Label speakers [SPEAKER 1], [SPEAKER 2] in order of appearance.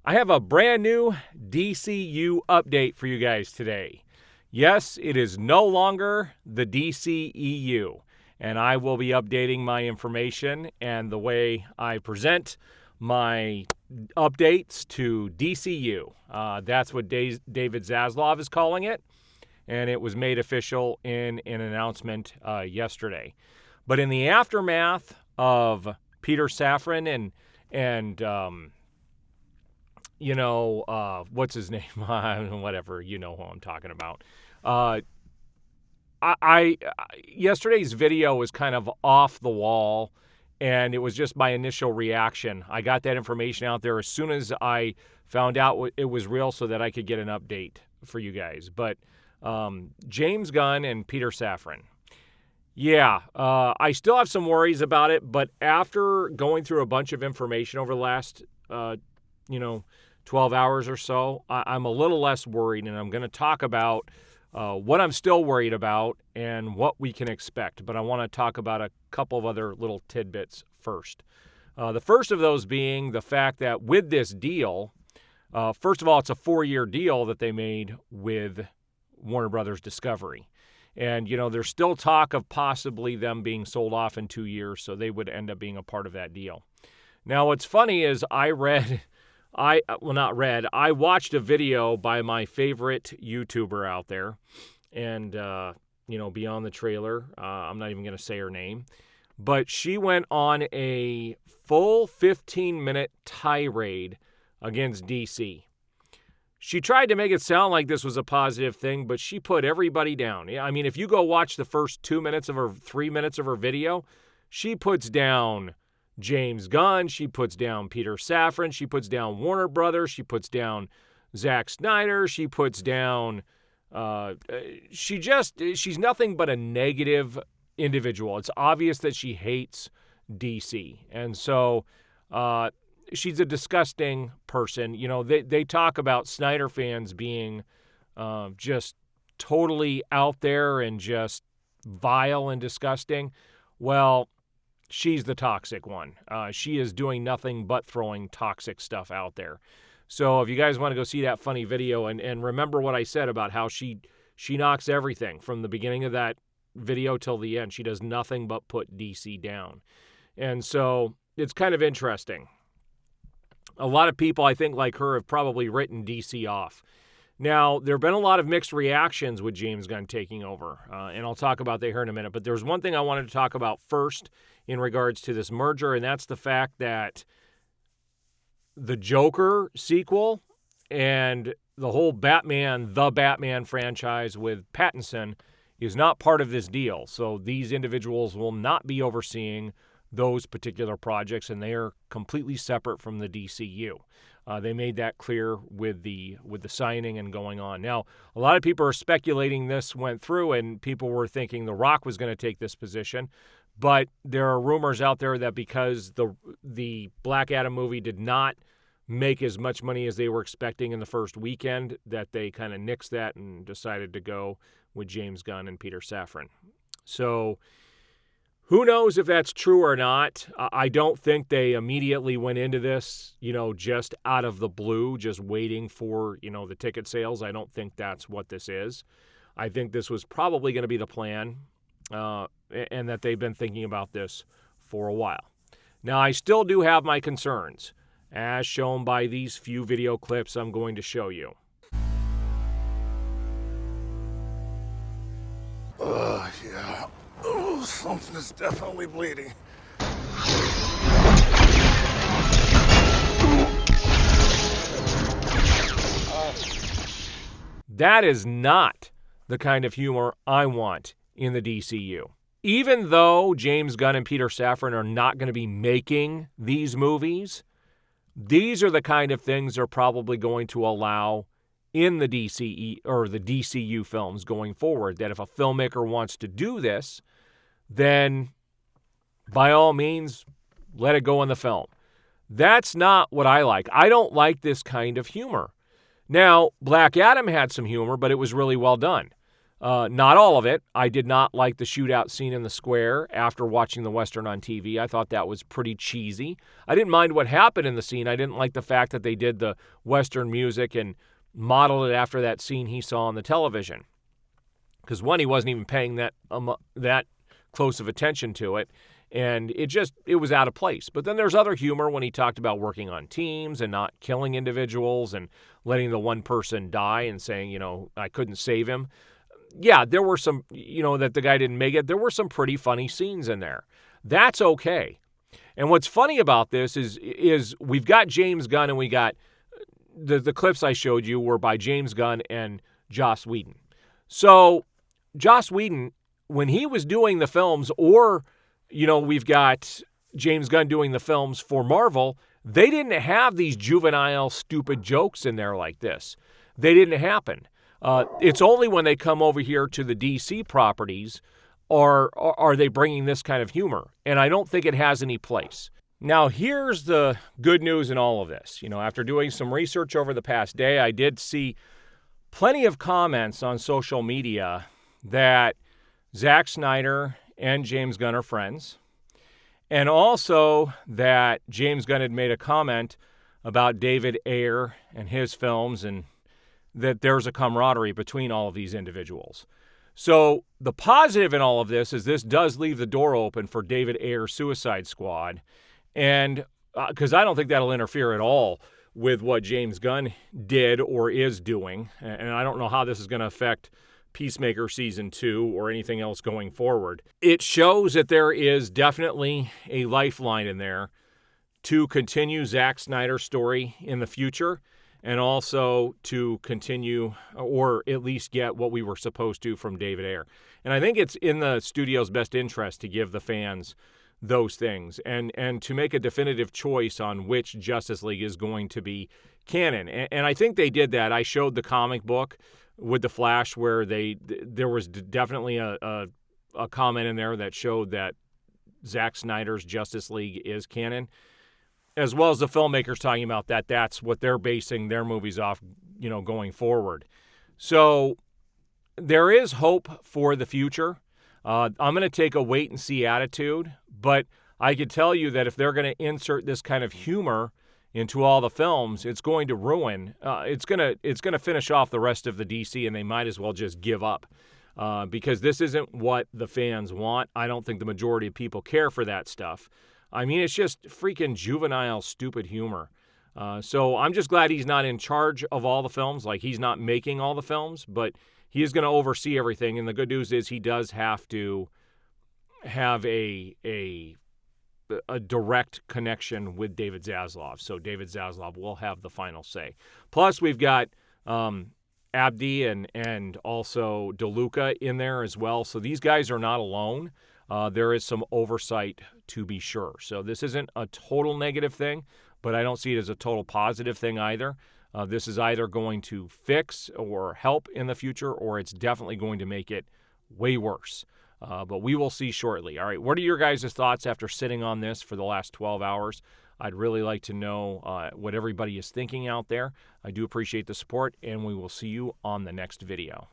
[SPEAKER 1] I have a brand new DCEU update for you guys today. Yes, it is no longer the DCEU, and I will be updating my information and the way I present my updates to DCU. That's what David Zaslav is calling it, and it was made official in an announcement yesterday. But in the aftermath of Peter Safran and what's his name? Whatever, you know who I'm talking about. Yesterday's video was kind of off the wall, and it was just my initial reaction. I got that information out there as soon as I found out it was real so that I could get an update for you guys. But James Gunn and Peter Safran. Yeah, I still have some worries about it, but after going through a bunch of information over the last, 12 hours or so, I'm a little less worried, and I'm going to talk about what I'm still worried about and what we can expect. But I want to talk about a couple of other little tidbits first. The first of those being the fact that with this deal, first of all, it's a 4-year deal that they made with Warner Brothers Discovery. And, there's still talk of possibly them being sold off in 2 years, so they would end up being a part of that deal. Now, what's funny is I watched a video by my favorite YouTuber out there, and, Beyond the Trailer. I'm not even going to say her name. But she went on a full 15-minute tirade against DC. She tried to make it sound like this was a positive thing, but she put everybody down. I mean, if you go watch the first 3 minutes of her video, she puts down James Gunn, she puts down Peter Safran, she puts down Warner Brothers, she puts down Zack Snyder, she puts down, she's nothing but a negative individual. It's obvious that she hates DC. And so, she's a disgusting person. They talk about Snyder fans being just totally out there and just vile and disgusting. Well, she's the toxic one. She is doing nothing but throwing toxic stuff out there. So if you guys want to go see that funny video and remember what I said about how she knocks everything from the beginning of that video till the end. She does nothing but put DC down. And so it's kind of interesting. A lot of people, I think, like her, have probably written DC off. Now, there have been a lot of mixed reactions with James Gunn taking over, and I'll talk about that here in a minute. But there's one thing I wanted to talk about first in regards to this merger, and that's the fact that the Joker sequel and the whole the Batman franchise with Pattinson is not part of this deal. So these individuals will not be overseeing those particular projects, and they are completely separate from the DCU. They made that clear with the signing and going on. Now, a lot of people are speculating this went through, and people were thinking The Rock was going to take this position. But there are rumors out there that because the Black Adam movie did not make as much money as they were expecting in the first weekend, that they kind of nixed that and decided to go with James Gunn and Peter Safran. So who knows if that's true or not? I don't think they immediately went into this, just out of the blue, just waiting for, the ticket sales. I don't think that's what this is. I think this was probably going to be the plan, and that they've been thinking about this for a while. Now, I still do have my concerns, as shown by these few video clips I'm going to show you.
[SPEAKER 2] Yeah. Oh, something is definitely bleeding.
[SPEAKER 1] That is not the kind of humor I want in the DCU. Even though James Gunn and Peter Safran are not going to be making these movies, these are the kind of things they're probably going to allow in the DCE or the DCU films going forward. That if a filmmaker wants to do this, then by all means, let it go in the film. That's not what I like. I don't like this kind of humor. Now, Black Adam had some humor, but it was really well done. Not all of it. I did not like the shootout scene in the square after watching the Western on TV. I thought that was pretty cheesy. I didn't mind what happened in the scene. I didn't like the fact that they did the Western music and modeled it after that scene he saw on the television. Because one, he wasn't even paying that close of attention to it, and it was out of place. But then there's other humor when he talked about working on teams and not killing individuals and letting the one person die and saying, I couldn't save him. Yeah, there were some, that the guy didn't make it. There were some pretty funny scenes in there. That's okay. And what's funny about this is we've got James Gunn, and we got the clips I showed you were by James Gunn and Joss Whedon. So Joss Whedon, when he was doing the films, or, we've got James Gunn doing the films for Marvel, they didn't have these juvenile, stupid jokes in there like this. They didn't happen. It's only when they come over here to the DC properties are they bringing this kind of humor, and I don't think it has any place. Now, here's the good news in all of this. After doing some research over the past day, I did see plenty of comments on social media that Zack Snyder and James Gunn are friends, and also that James Gunn had made a comment about David Ayer and his films, and that there's a camaraderie between all of these individuals. So the positive in all of this is this does leave the door open for David Ayer's Suicide Squad, and because I don't think that'll interfere at all with what James Gunn did or is doing, and I don't know how this is going to affect Peacemaker Season 2 or anything else going forward. It shows that there is definitely a lifeline in there to continue Zack Snyder's story in the future, and also to continue, or at least get what we were supposed to from David Ayer. And I think it's in the studio's best interest to give the fans those things, and to make a definitive choice on which Justice League is going to be canon. And I think they did that. I showed the comic book with the Flash where there was definitely a comment in there that showed that Zack Snyder's Justice League is canon, as well as the filmmakers talking about that's what they're basing their movies off, going forward. So there is hope for the future. I'm going to take a wait-and-see attitude, but I can tell you that if they're going to insert this kind of humor into all the films, it's going to ruin. It's going to finish off the rest of the DC, and they might as well just give up because this isn't what the fans want. I don't think the majority of people care for that stuff. I mean, it's just freaking juvenile, stupid humor. So I'm just glad he's not in charge of all the films. Like, he's not making all the films, but he is going to oversee everything. And the good news is he does have to have a direct connection with David Zaslav. So David Zaslav will have the final say. Plus, we've got Abdi and also DeLuca in there as well. So these guys are not alone. There is some oversight to be sure. So this isn't a total negative thing, but I don't see it as a total positive thing either. This is either going to fix or help in the future, or it's definitely going to make it way worse. But we will see shortly. All right, what are your guys' thoughts after sitting on this for the last 12 hours? I'd really like to know what everybody is thinking out there. I do appreciate the support, and we will see you on the next video.